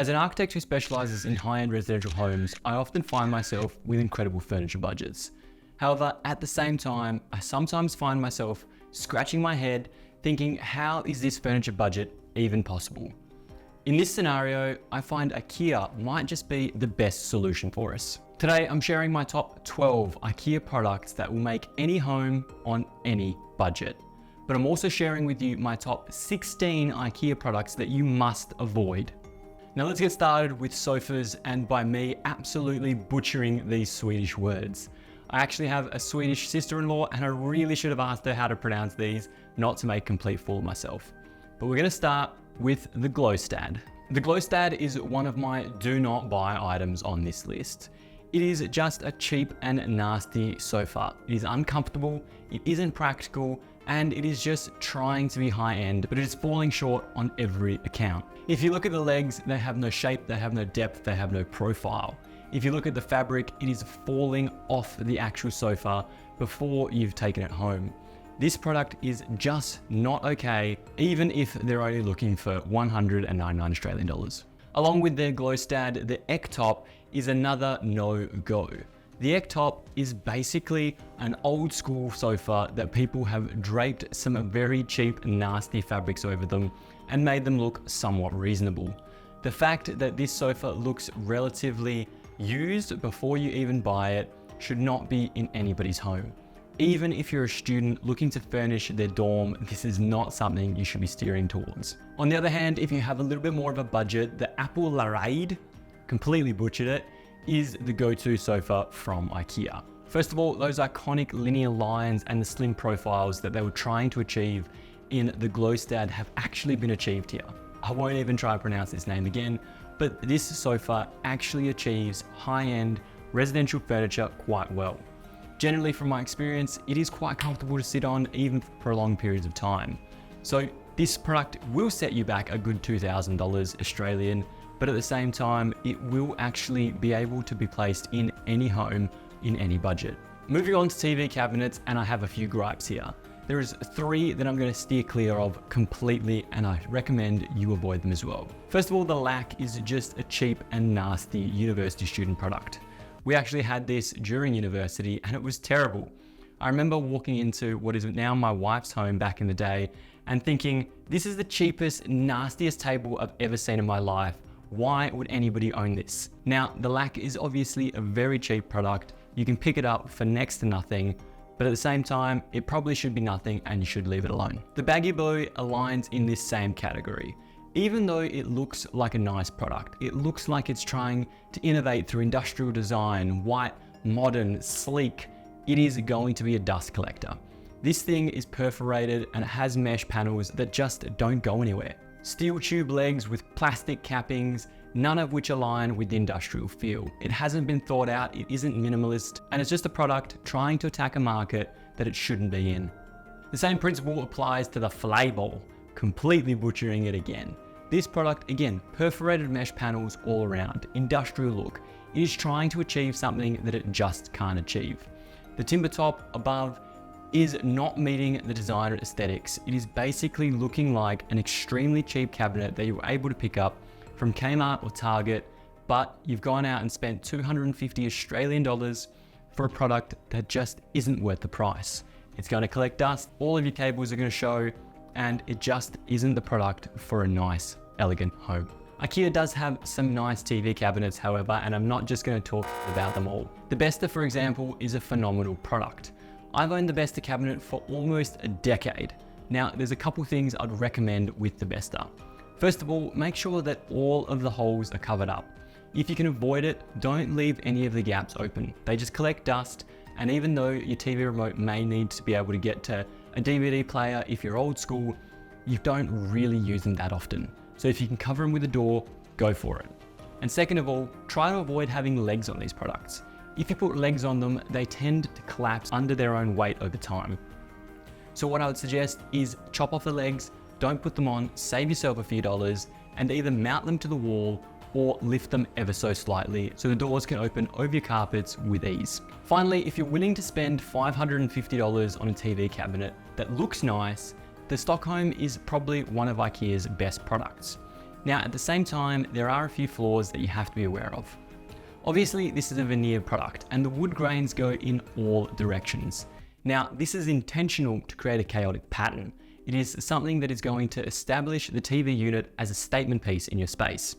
As an architect who specializes in high-end residential homes, I often find myself with incredible furniture budgets. However, at the same time, I sometimes find myself scratching my head thinking, how is this furniture budget even possible? In this scenario, I find Ikea might just be the best solution for us. Today, I'm sharing my top 12 Ikea products that will make any home on any budget. But I'm also sharing with you my top 16 Ikea products that you must avoid. Now let's get started with sofas, and by me absolutely butchering these Swedish words. I actually have a Swedish sister-in-law and I really should have asked her how to pronounce these, not to make a complete fool of myself. But we're gonna start with the Glowstad. The Glowstad is one of my do not buy items on this list. It is just a cheap and nasty sofa. It is uncomfortable, it isn't practical, and it is just trying to be high-end, but it is falling short on every account. If you look at the legs, they have no shape, they have no depth, they have no profile. If you look at the fabric, it is falling off the actual sofa before you've taken it home. This product is just not okay, even if they're only looking for 199 Australian dollars. Along with their Glowstad, the Ektop is another no-go. The Ektop is basically an old school sofa that people have draped some very cheap, nasty fabrics over them and made them look somewhat reasonable. The fact that this sofa looks relatively used before you even buy it should not be in anybody's home. Even if you're a student looking to furnish their dorm, this is not something you should be steering towards. On the other hand, if you have a little bit more of a budget, the Apple Larade, completely butchered it, is the go-to sofa from Ikea. First of all, those iconic linear lines and the slim profiles that they were trying to achieve in the Glowstad have actually been achieved here. I won't even try to pronounce this name again, but this sofa actually achieves high-end residential furniture quite well. Generally, from my experience, it is quite comfortable to sit on even for prolonged periods of time. So this product will set you back a good $2,000 Australian, but at the same time, it will actually be able to be placed in any home in any budget. Moving on to TV cabinets, and I have a few gripes here. There is 3 that I'm going to steer clear of completely, and I recommend you avoid them as well. First of all, the Lack is just a cheap and nasty university student product. We actually had this during university and it was terrible. I remember walking into what is now my wife's home back in the day and thinking, this is the cheapest, nastiest table I've ever seen in my life. Why would anybody own this? Now, the Lack is obviously a very cheap product. You can pick it up for next to nothing, but at the same time, it probably should be nothing and you should leave it alone. The Baggy Boy aligns in this same category. Even though it looks like a nice product, it looks like it's trying to innovate through industrial design, white, modern, sleek, it is going to be a dust collector. This thing is perforated and it has mesh panels that just don't go anywhere. Steel tube legs with plastic cappings, none of which align with the industrial feel. It hasn't been thought out, it isn't minimalist, and it's just a product trying to attack a market that it shouldn't be in. The same principle applies to the Flyball, completely butchering it again. This product, again, perforated mesh panels all around, industrial look. It is trying to achieve something that it just can't achieve. The timber top above is not meeting the designer aesthetics. It is basically looking like an extremely cheap cabinet that you were able to pick up from Kmart or Target, but you've gone out and spent 250 Australian dollars for a product that just isn't worth the price. It's going to collect dust, all of your cables are going to show, and it just isn't the product for a nice, elegant home. Ikea does have some nice TV cabinets, however, and I'm not just going to talk about them all. The Besta, for example, is a phenomenal product. I've owned the Besta cabinet for almost a decade. Now, there's a couple things I'd recommend with the Besta. First of all, make sure that all of the holes are covered up. If you can avoid it, don't leave any of the gaps open. They just collect dust, and even though your TV remote may need to be able to get to a DVD player, if you're old school, you don't really use them that often. So if you can cover them with a door, go for it. And second of all, try to avoid having legs on these products. If you put legs on them, they tend to collapse under their own weight over time. So what I would suggest is chop off the legs, don't put them on, save yourself a few dollars, and either mount them to the wall or lift them ever so slightly so the doors can open over your carpets with ease. Finally, if you're willing to spend $550 on a TV cabinet that looks nice, the Stockholm is probably one of Ikea's best products. Now, at the same time, there are a few flaws that you have to be aware of. Obviously, this is a veneer product and the wood grains go in all directions. Now, this is intentional to create a chaotic pattern. It is something that is going to establish the TV unit as a statement piece in your space.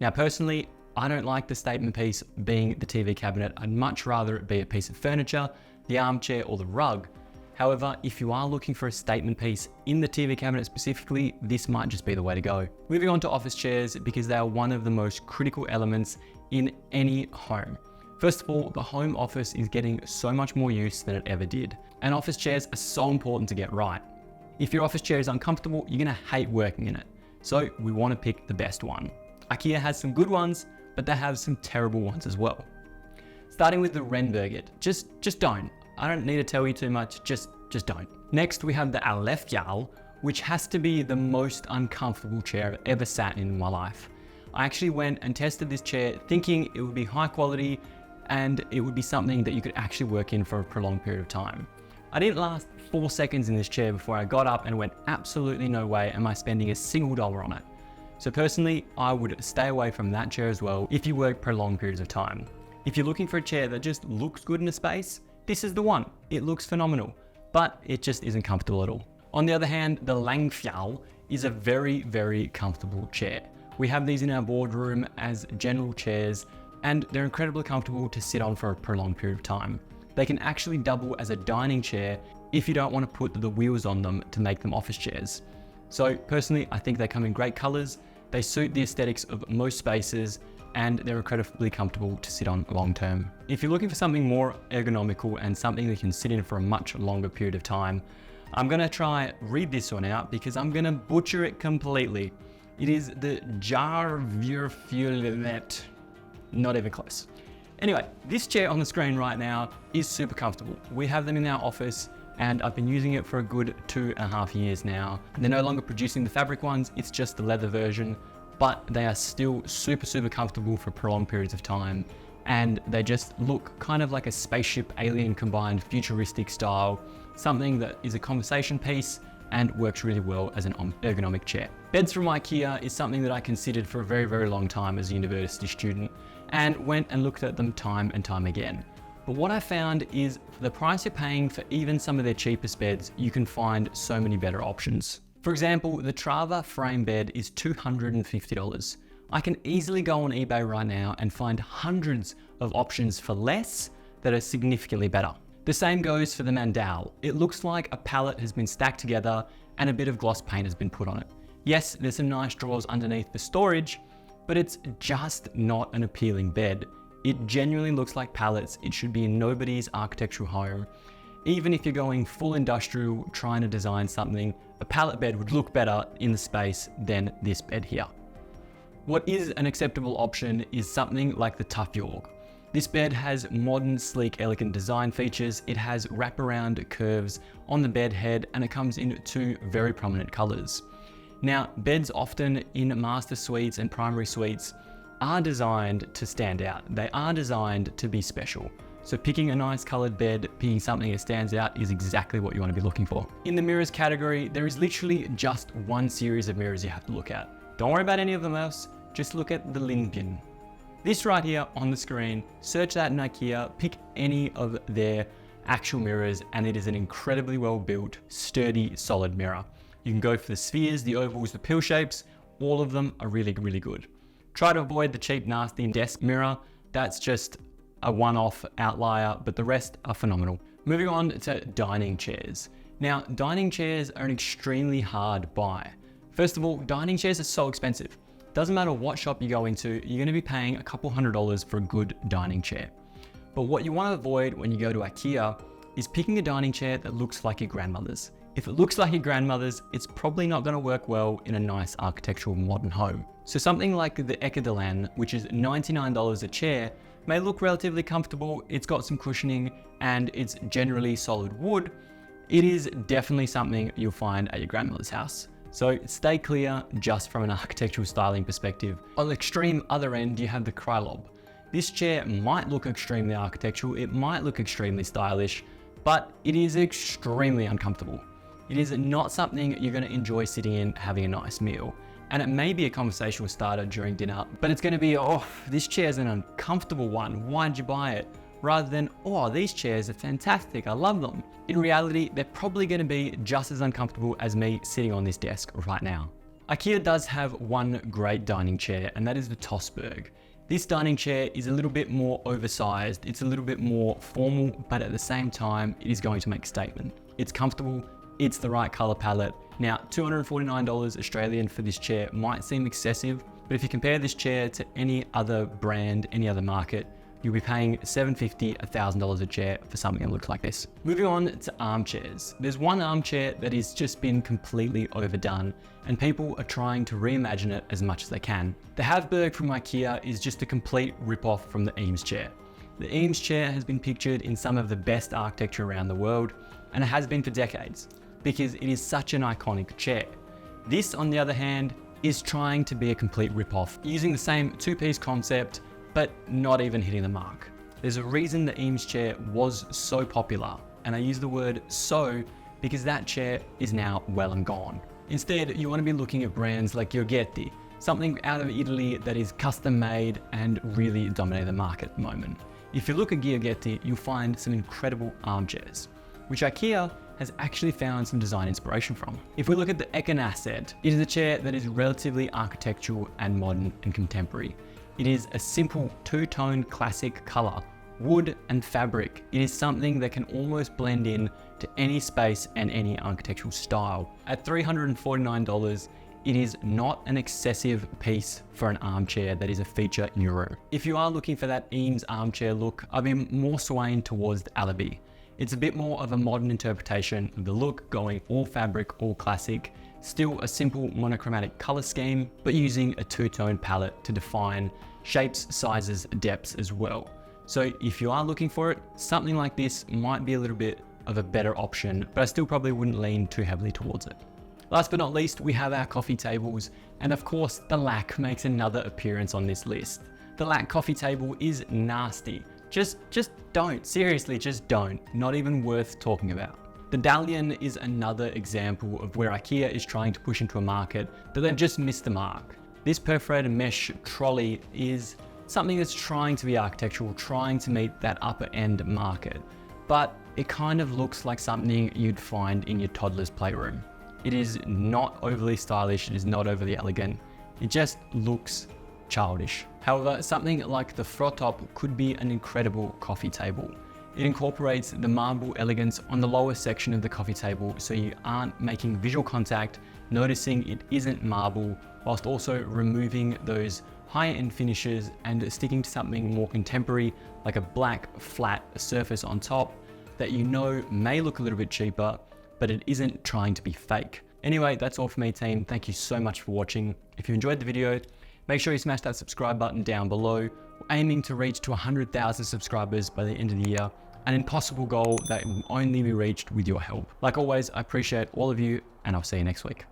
Now, personally, I don't like the statement piece being the TV cabinet. I'd much rather it be a piece of furniture, the armchair, or the rug. However, if you are looking for a statement piece in the TV cabinet specifically, this might just be the way to go. Moving on to office chairs, because they are one of the most critical elements in any home. First of all, the home office is getting so much more use than it ever did. And office chairs are so important to get right. If your office chair is uncomfortable, you're gonna hate working in it. So we wanna pick the best one. Ikea has some good ones, but they have some terrible ones as well. Starting with the Renberget, just don't. I don't need to tell you too much, just don't. Next, we have the Alefjal, which has to be the most uncomfortable chair I've ever sat in my life. I actually went and tested this chair thinking it would be high quality and it would be something that you could actually work in for a prolonged period of time. I didn't last 4 seconds in this chair before I got up and went, absolutely no way am I spending a single dollar on it. So personally, I would stay away from that chair as well if you work prolonged periods of time. If you're looking for a chair that just looks good in a space, this is the one. It looks phenomenal, but it just isn't comfortable at all. On the other hand, the Langfjall is a very, very comfortable chair. We have these in our boardroom as general chairs, and they're incredibly comfortable to sit on for a prolonged period of time. They can actually double as a dining chair if you don't want to put the wheels on them to make them office chairs. So personally, I think they come in great colors, they suit the aesthetics of most spaces, and they're incredibly comfortable to sit on long term. If you're looking for something more ergonomical and something that you can sit in for a much longer period of time, I'm gonna try read this one out because I'm gonna butcher it completely. It is the Jarvurfjulet. Not even close. Anyway, this chair on the screen right now is super comfortable. We have them in our office and I've been using it for a good 2.5 years now. They're no longer producing the fabric ones, it's just the leather version, but they are still super, super comfortable for prolonged periods of time. And they just look kind of like a spaceship alien combined futuristic style, something that is a conversation piece and works really well as an ergonomic chair. Beds from Ikea is something that I considered for a very, very long time as a university student and went and looked at them time and time again. But what I found is for the price you're paying for even some of their cheapest beds, you can find so many better options. For example, the Trava frame bed is $250. I can easily go on eBay right now and find hundreds of options for less that are significantly better. The same goes for the Mandal. It looks like a pallet has been stacked together and a bit of gloss paint has been put on it. Yes, there's some nice drawers underneath for storage, but it's just not an appealing bed. It genuinely looks like pallets. It should be in nobody's architectural home. Even if you're going full industrial, trying to design something, a pallet bed would look better in the space than this bed here. What is an acceptable option is something like the Tufjorg. This bed has modern, sleek, elegant design features. It has wraparound curves on the bed head and it comes in 2 very prominent colors. Now, beds often in master suites and primary suites are designed to stand out. They are designed to be special. So picking a nice colored bed, picking something that stands out is exactly what you want to be looking for. In the mirrors category, there is literally just one series of mirrors you have to look at. Don't worry about any of them else, just look at the Lindbjörn. This right here on the screen, search that in Ikea, pick any of their actual mirrors, and it is an incredibly well built, sturdy, solid mirror. You can go for the spheres, the ovals, the pill shapes, all of them are really, really good. Try to avoid the cheap, nasty desk mirror. That's just a one-off outlier, but the rest are phenomenal. Moving on to dining chairs. Now, dining chairs are an extremely hard buy. First of all, dining chairs are so expensive. Doesn't matter what shop you go into, you're gonna be paying a couple $100s for a good dining chair. But what you wanna avoid when you go to Ikea is picking a dining chair that looks like your grandmother's. If it looks like your grandmother's, it's probably not gonna work well in a nice architectural modern home. So something like the Ekkedelan, which is $99 a chair, may look relatively comfortable, it's got some cushioning, and it's generally solid wood. It is definitely something you'll find at your grandmother's house. So stay clear just from an architectural styling perspective. On the extreme other end, you have the Krylob. This chair might look extremely architectural, it might look extremely stylish, but it is extremely uncomfortable. It is not something you're gonna enjoy sitting in having a nice meal. And it may be a conversation starter during dinner, but it's gonna be, oh, this chair's an uncomfortable one, why'd you buy it? Rather than, oh, these chairs are fantastic, I love them. In reality, they're probably gonna be just as uncomfortable as me sitting on this desk right now. Ikea does have one great dining chair, and that is the Tossberg. This dining chair is a little bit more oversized, it's a little bit more formal, but at the same time, it is going to make a statement. It's comfortable, it's the right color palette. Now, $249 Australian for this chair might seem excessive, but if you compare this chair to any other brand, any other market, you'll be paying $750, $1,000 a chair for something that looks like this. Moving on to armchairs. There's one armchair that has just been completely overdone, and people are trying to reimagine it as much as they can. The Havberg from Ikea is just a complete rip-off from the Eames chair. The Eames chair has been pictured in some of the best architecture around the world, and it has been for decades, because it is such an iconic chair. This, on the other hand, is trying to be a complete rip-off, using the same two-piece concept, but not even hitting the mark. There's a reason the Eames chair was so popular, and I use the word so because that chair is now well and gone. Instead, you want to be looking at brands like Giorgetti, something out of Italy that is custom made and really dominating the market at the moment. If you look at Giorgetti, you'll find some incredible armchairs, which Ikea has actually found some design inspiration from. If we look at the Obegransad, it is a chair that is relatively architectural and modern and contemporary. It is a simple two-tone classic color, wood and fabric. It is something that can almost blend in to any space and any architectural style. At $349, it is not an excessive piece for an armchair that is a feature in your room. If you are looking for that Eames armchair look, I've been more swaying towards the Alibi. It's a bit more of a modern interpretation of the look, going all fabric, all classic, still a simple monochromatic color scheme, but using a two-tone palette to define shapes, sizes, depths as well. So if you are looking for it, something like this might be a little bit of a better option, but I still probably wouldn't lean too heavily towards it. Last but not least, we have our coffee tables, and of course, the Lack makes another appearance on this list. The Lack coffee table is nasty. Just don't, seriously, just don't. Not even worth talking about. The Dalian is another example of where Ikea is trying to push into a market that they've just missed the mark. This perforated mesh trolley is something that's trying to be architectural, trying to meet that upper end market, but it kind of looks like something you'd find in your toddler's playroom. It is not overly stylish, it is not overly elegant, it just looks childish. However, something like the Frotop could be an incredible coffee table. It incorporates the marble elegance on the lower section of the coffee table, so you aren't making visual contact, noticing it isn't marble, whilst also removing those higher-end finishes and sticking to something more contemporary, like a black, flat surface on top that you know may look a little bit cheaper, but it isn't trying to be fake. Anyway, that's all from me, team. Thank you so much for watching. If you enjoyed the video, make sure you smash that subscribe button down below. We're aiming to reach to 100,000 subscribers by the end of the year, an impossible goal that will only be reached with your help. Like always, I appreciate all of you, and I'll see you next week.